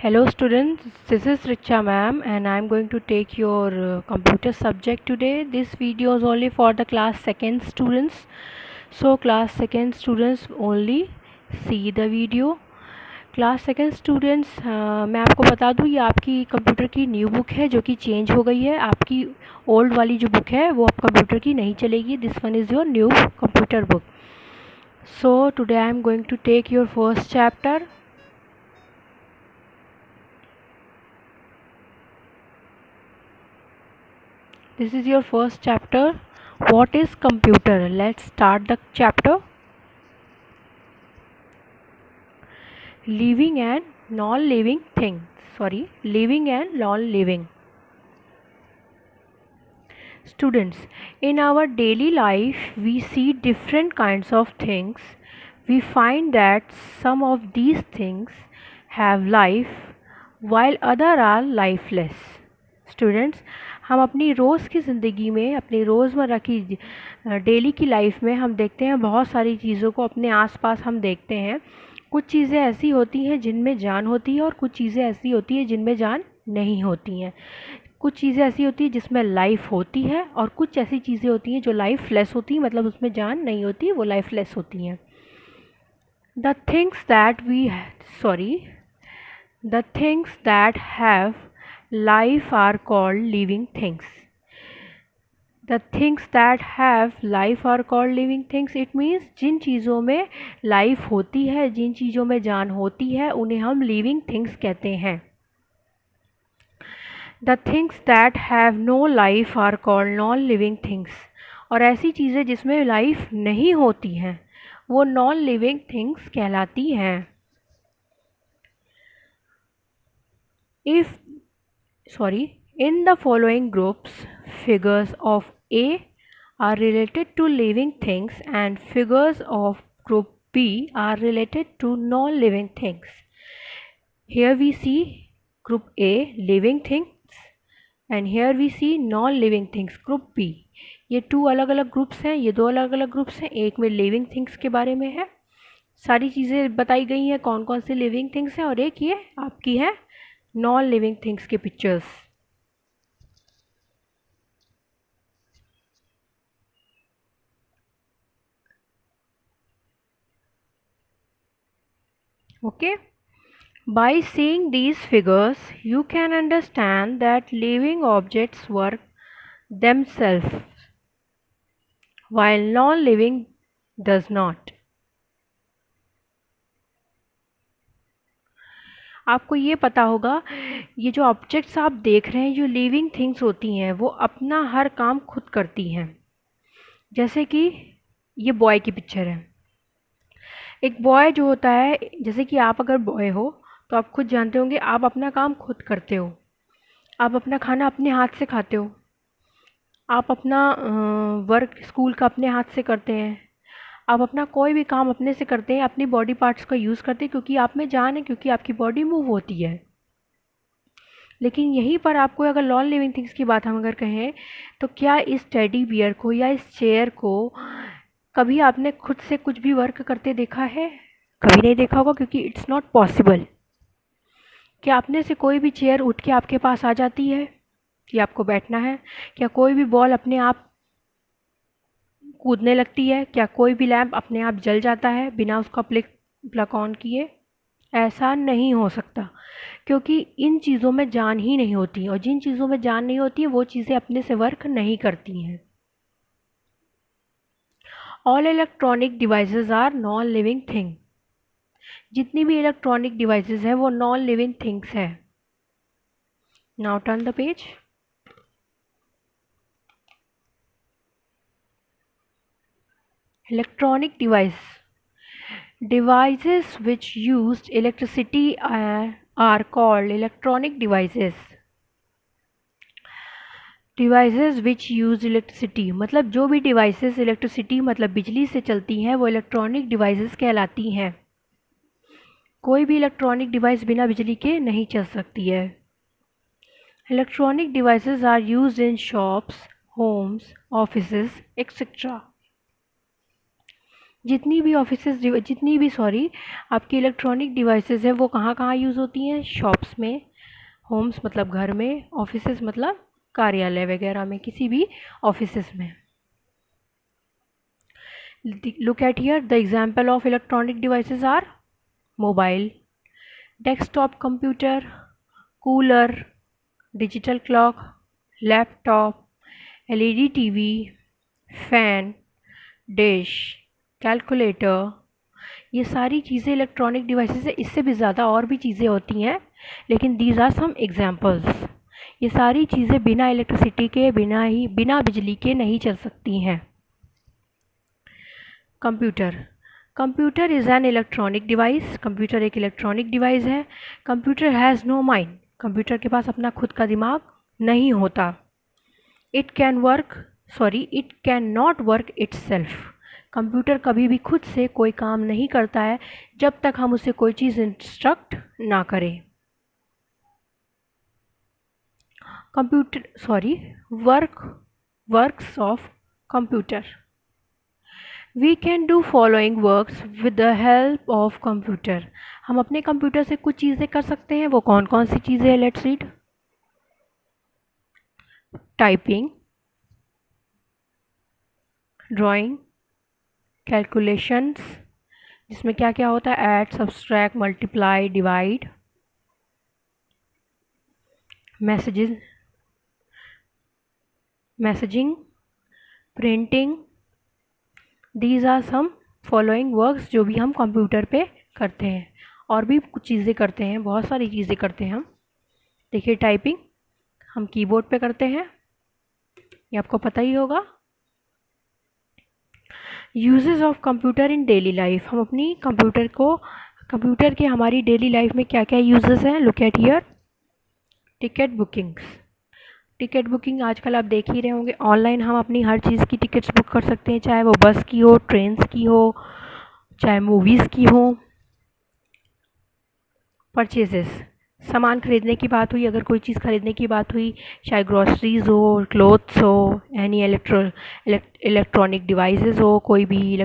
Hello students, this is Richa ma'am and I am going to take your computer subject today. This video is only for the class 2nd students. So class 2nd students only see the video. Class second students मैं आपको बता दूं ये आपकी computer की new book है जो कि चेंज हो गई है. आपकी ओल्ड वाली जो बुक है वो आप कंप्यूटर की नहीं चलेगी. This one is your new computer book. So today I am going to take your first chapter. This is your first chapter. What is computer? Let's start the chapter. Living and non-living things. Living and non-living. Students, in our daily life, we see different kinds of things. We find that some of these things have life while other are lifeless. Students, हम अपनी रोज़ की ज़िंदगी में, अपनी रोज़मर्रा की daily की life में हम देखते हैं बहुत सारी चीज़ों को अपने आसपास हम देखते हैं. कुछ चीज़ें ऐसी होती हैं जिनमें जान होती है और कुछ चीज़ें ऐसी होती हैं जिनमें जान नहीं होती हैं. कुछ चीज़ें ऐसी होती हैं जिसमें लाइफ होती है और कुछ ऐसी चीज़ें होती हैं जो लाइफ लेस होती हैं, मतलब उसमें जान नहीं होती, वो लाइफ लेस होती हैं. The things that have life are called living things. The things that have life are called living things. It means जिन चीज़ों में लाइफ होती है, जिन चीज़ों में जान होती है, उन्हें हम living things कहते हैं. The things that have no life are called non-living things. और ऐसी चीज़ें जिसमें लाइफ नहीं होती हैं वो non-living things कहलाती हैं. In the following groups, figures of A are related to living things and figures of group B are related to non-living things. Here we see group A living things and here we see non-living things group B. ये दो अलग अलग groups हैं. एक में living things के बारे में है, सारी चीज़ें बताई गई हैं कौन कौन सी लिविंग थिंग्स हैं, और एक ये आपकी है नॉन लिविंग थिंग्स के pictures. Okay, by seeing these figures you can understand that living objects work themselves while non-living does not. आपको ये पता होगा ये जो ऑब्जेक्ट्स आप देख रहे हैं, जो लिविंग थिंग्स होती हैं, वो अपना हर काम खुद करती हैं. जैसे कि ये बॉय की पिक्चर है. एक बॉय जो होता है, जैसे कि आप अगर बॉय हो तो आप खुद जानते होंगे आप अपना काम खुद करते हो. आप अपना खाना अपने हाथ से खाते हो. आप अपना वर्क स्कूल का अपने हाथ से करते हैं. आप अपना कोई भी काम अपने से करते हैं, अपनी बॉडी पार्ट्स का यूज़ करते हैं क्योंकि आप में जान है, क्योंकि आपकी बॉडी मूव होती है. लेकिन यहीं पर आपको अगर नॉन लिविंग थिंग्स की बात हम अगर कहें तो क्या इस टेडी बियर को या इस चेयर को कभी आपने खुद से कुछ भी वर्क करते देखा है? कभी नहीं देखा होगा क्योंकि इट्स नॉट पॉसिबल. क्या अपने से कोई भी चेयर उठ के आपके पास आ जाती है कि आपको बैठना है? क्या कोई भी बॉल अपने आप कूदने लगती है? क्या कोई भी लैंप अपने आप जल जाता है बिना उसका प्लग ऑन किए? ऐसा नहीं हो सकता क्योंकि इन चीज़ों में जान ही नहीं होती, और जिन चीज़ों में जान नहीं होती है वो चीज़ें अपने से वर्क नहीं करती हैं. All electronic devices are non living thing. जितनी भी इलेक्ट्रॉनिक डिवाइसेस हैं वो नॉन लिविंग थिंग्स है. Now turn the page. Electronic devices which used electricity are called electronic devices. Devices which use electricity मतलब जो भी devices electricity मतलब बिजली से चलती हैं वो electronic devices कहलाती हैं. कोई भी electronic device बिना बिजली के नहीं चल सकती है. Electronic devices are used in shops, homes, offices, etc. जितनी भी आपकी इलेक्ट्रॉनिक डिवाइसेस हैं वो कहाँ कहाँ यूज़ होती हैं? शॉप्स में, होम्स मतलब घर में, ऑफिसेस मतलब कार्यालय वगैरह में, किसी भी ऑफिसेस में। Look at here, the example of electronic devices are mobile, desktop computer, cooler, digital clock, laptop, LED TV, fan, dish, calculator। ये सारी चीज़ें इलेक्ट्रॉनिक डिवाइसेस है। इससे भी ज़्यादा और भी चीज़ें होती हैं, लेकिन दीज आर सम एग्जाम्पल्स। ये सारी चीज़ें बिना इलेक्ट्रिसिटी के, बिना बिजली के नहीं चल सकती हैं। Computer, computer is an electronic device. Computer एक इलेक्ट्रॉनिक डिवाइस है। Computer has no mind. Computer के पास अपना खुद का दिमाग नहीं होता। It can not work itself. Computer कभी भी खुद से कोई काम नहीं करता है जब तक हम उसे कोई चीज़ इंस्ट्रक्ट ना करें। Works of computer. We can do following works with the help of computer. हम अपने कंप्यूटर से कुछ चीज़ें कर सकते हैं। वो कौन कौन सी चीज़ें हैं? Let's read. Typing, drawing, calculations, जिसमें क्या क्या होता है? Add, subtract, multiply, divide, messaging, printing. These are some following works जो भी हम कंप्यूटर पे करते हैं। और भी कुछ चीज़ें करते हैं, बहुत सारी चीज़ें करते हैं हम। देखिए, टाइपिंग हम कीबोर्ड पे करते हैं, ये आपको पता ही होगा। Uses of computer in daily life. हम अपनी कंप्यूटर के हमारी डेली लाइफ में क्या क्या यूजेस हैं? Look at here. Ticket booking आजकल आप देख ही रहे होंगे। ऑनलाइन हम अपनी हर चीज़ की टिकट्स बुक कर सकते हैं, चाहे वो बस की हो, ट्रेन्स की हो, चाहे मूवीज़ की हो। परचेजेस, सामान खरीदने की बात हुई, अगर कोई चीज़ खरीदने की बात हुई, चाहे ग्रॉसरीज हो, क्लोथ्स हो, एनी इलेक्ट्रॉनिक डिवाइसेस हो, कोई भी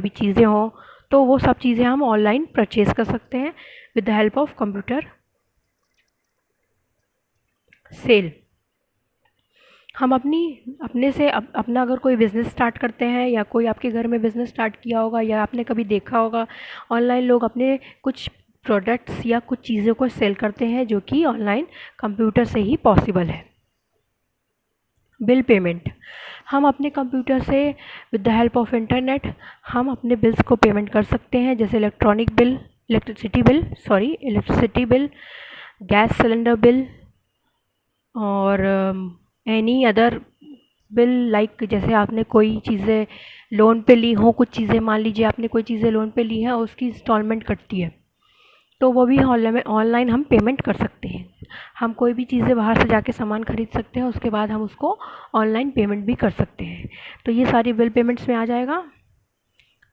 चीज़ें हो, तो वो सब चीज़ें हम ऑनलाइन परचेज़ कर सकते हैं with the help of computer. Sell, हम अपना अगर कोई बिज़नेस स्टार्ट करते हैं, या कोई आपके घर में बिज़नेस स्टार्ट किया होगा, या आपने कभी देखा होगा ऑनलाइन लोग अपने कुछ प्रोडक्ट्स या कुछ चीज़ों को सेल करते हैं, जो कि ऑनलाइन कंप्यूटर से ही पॉसिबल है। बिल पेमेंट, हम अपने कंप्यूटर से with the help of internet हम अपने बिल्स को पेमेंट कर सकते हैं, जैसे electricity bill, gas cylinder bill, और एनी अदर बिल, लाइक जैसे आपने कोई चीज़ें लोन पे ली हो, कुछ चीज़ें मान लीजिए आपने कोई चीज़ें लोन पे ली हैं, उसकी इंस्टॉलमेंट कटती है, तो वो भी ऑनलाइन हम पेमेंट कर सकते हैं। हम कोई भी चीज़ें बाहर से जाके सामान खरीद सकते हैं, उसके बाद हम उसको ऑनलाइन पेमेंट भी कर सकते हैं। तो ये सारी बिल पेमेंट्स में आ जाएगा।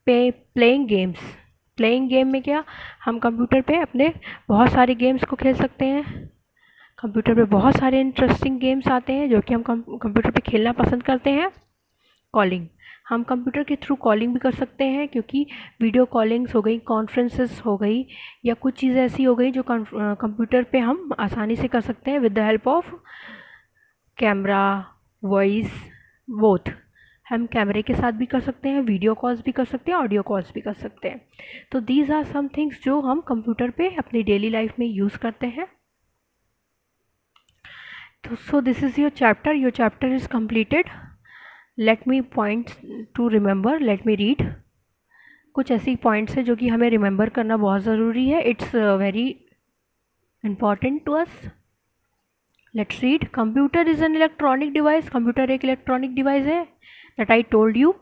प्लेइंग गेम में क्या, हम कंप्यूटर पे अपने बहुत सारे गेम्स को खेल सकते हैं। कंप्यूटर पे बहुत सारे इंटरेस्टिंग गेम्स आते हैं जो कि हम कंप्यूटर पे खेलना पसंद करते हैं। कॉलिंग, हम कंप्यूटर के थ्रू कॉलिंग भी कर सकते हैं, क्योंकि वीडियो कॉलिंग्स हो गई, कॉन्फ्रेंसेस हो गई, या कुछ चीज़ें ऐसी हो गई जो कंप्यूटर पे हम आसानी से कर सकते हैं with the help of camera, voice, both. हम कैमरे के साथ भी कर सकते हैं, वीडियो कॉल्स भी कर सकते हैं, ऑडियो कॉल्स भी कर सकते हैं। तो दीज आर सम थिंग्स जो हम कंप्यूटर पे अपनी डेली लाइफ में यूज़ करते हैं। So this is your chapter. Your chapter is completed. Let me points to remember. Let me read. कुछ ऐसी पॉइंट्स है जो कि हमें रिमेंबर करना बहुत ज़रूरी है. It's very important to us. Let's read. Computer is an electronic device. Computer एक electronic device है. That I told you.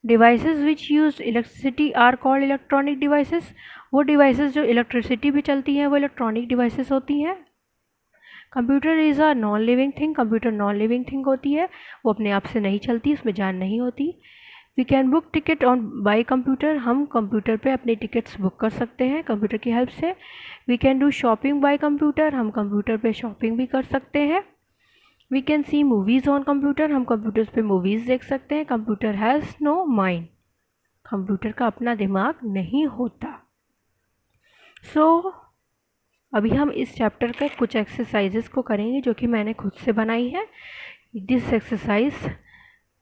Devices which use electricity are called electronic devices. वो devices जो electricity भी चलती हैं वो electronic devices होती हैं. Computer is a non living thing. Computer non living thing होती है, वो अपने आप से नहीं चलती, उसमें जान नहीं होती. We can book ticket on by computer. हम कंप्यूटर पे अपने टिकट्स बुक कर सकते हैं कंप्यूटर की हेल्प से. We can do shopping by computer. हम कंप्यूटर पे शॉपिंग भी कर सकते हैं. We can see movies on computer. हम कंप्यूटर पे मूवीज़ देख सकते हैं. Computer has no mind. Computer का अपना दिमाग नहीं होता। अभी हम इस चैप्टर के कुछ एक्सरसाइजेस को करेंगे जो कि मैंने खुद से बनाई है। This exercise,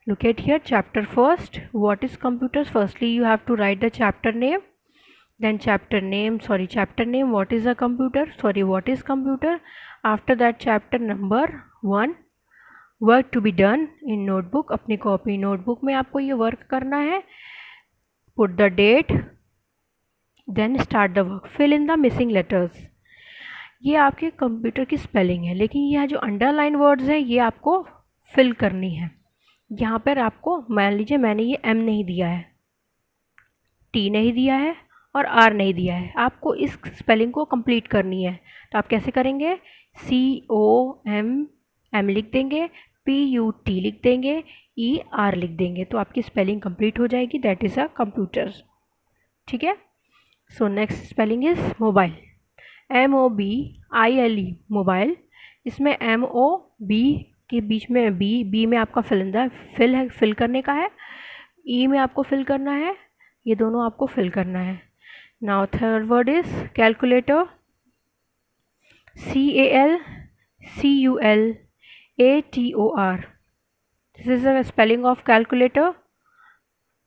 look at here, chapter first, what is computers? Firstly you have to write the chapter name, then chapter name, what is a computer, what is computer. After that chapter number 1, work to be done in notebook, अपनी copy notebook में आपको ये work करना है. Put the date, then start the work. Fill in the missing letters. ये आपके computer की spelling है, लेकिन यह जो अंडरलाइन वर्ड्स हैं ये आपको फिल करनी है. यहाँ पर आपको मान लीजिए मैंने ये M नहीं दिया है, T नहीं दिया है और R नहीं दिया है, आपको इस स्पेलिंग को कंप्लीट करनी है. तो आप कैसे करेंगे? COM लिख देंगे, PUT लिख देंगे, ER लिख देंगे, तो आपकी स्पेलिंग कंप्लीट हो जाएगी. That is a computer. ठीक है. So next spelling is mobile. MOBILE mobile. इसमें MOB के बीच में बी में आपका फिल करने का है, ई में आपको फिल करना है, ये दोनों आपको फिल करना है. Now third word is calculator. CALCULATOR. This is the spelling of calculator.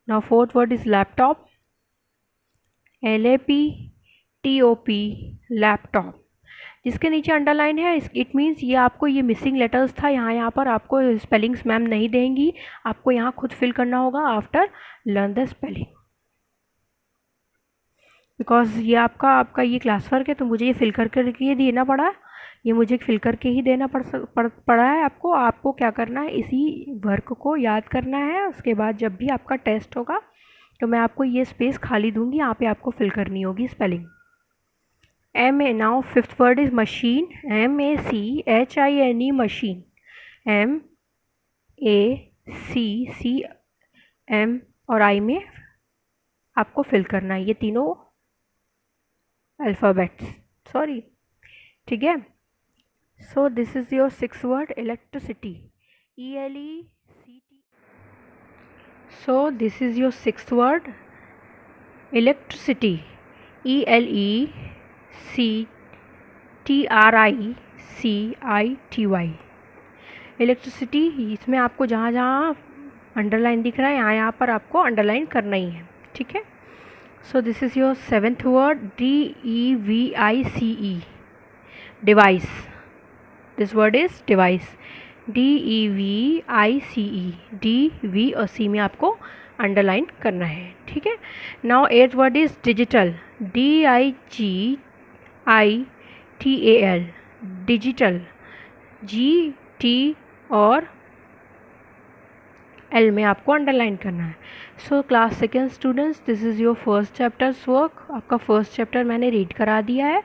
Now fourth word is laptop. LAPTOP laptop. जिसके नीचे अंडरलाइन है इट मीन्स ये आपको ये मिसिंग लेटर्स था. यहाँ पर आपको स्पेलिंग्स मैम नहीं देंगी, आपको यहाँ खुद फिल करना होगा after learn the spelling. Because ये आपका ये क्लास वर्क है तो मुझे ये फिल करके ये देना पड़ा, ये मुझे फिल करके ही देना पड़ा है. आपको क्या करना है, इसी वर्क को याद करना है. उसके बाद जब भी आपका टेस्ट होगा तो मैं आपको ये स्पेस खाली दूंगी, यहाँ पे आपको फिल करनी होगी spelling. Now fifth word is machine. MACHINE machine. MACCM और I में आपको फिल करना है ये तीनों अल्फ़ाबेट्स. सॉरी. ठीक है. So this is your six word electricity. ELECT. So this is your six word electricity. ELECTRICITY. Electricity. इसमें आपको जहाँ जहाँ अंडरलाइन दिख रहा है यहाँ पर आपको अंडरलाइन करना ही है. ठीक है. So this is your seventh word DEVICE. Device. This word is device. DEVICE. D, V और C में आपको अंडरलाइन करना है. ठीक है. Now eighth word is digital. DIGITAL. Digital. GT और L में आपको अंडरलाइन करना है. So class second students, this is your first chapters work. आपका फर्स्ट चैप्टर मैंने रीड करा दिया है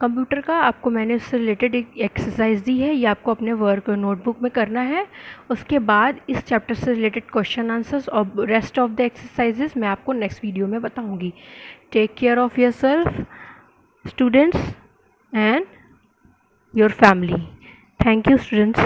कंप्यूटर का. आपको मैंने उससे रिलेटेड एक एक्सरसाइज दी है, ये आपको अपने वर्क नोटबुक में करना है. उसके बाद इस चैप्टर से रिलेटेड क्वेश्चन आंसर्स और रेस्ट ऑफ द एक्सरसाइजेस मैं आपको नेक्स्ट वीडियो में बताऊंगी. Take care of yourself students and your family. Thank you students.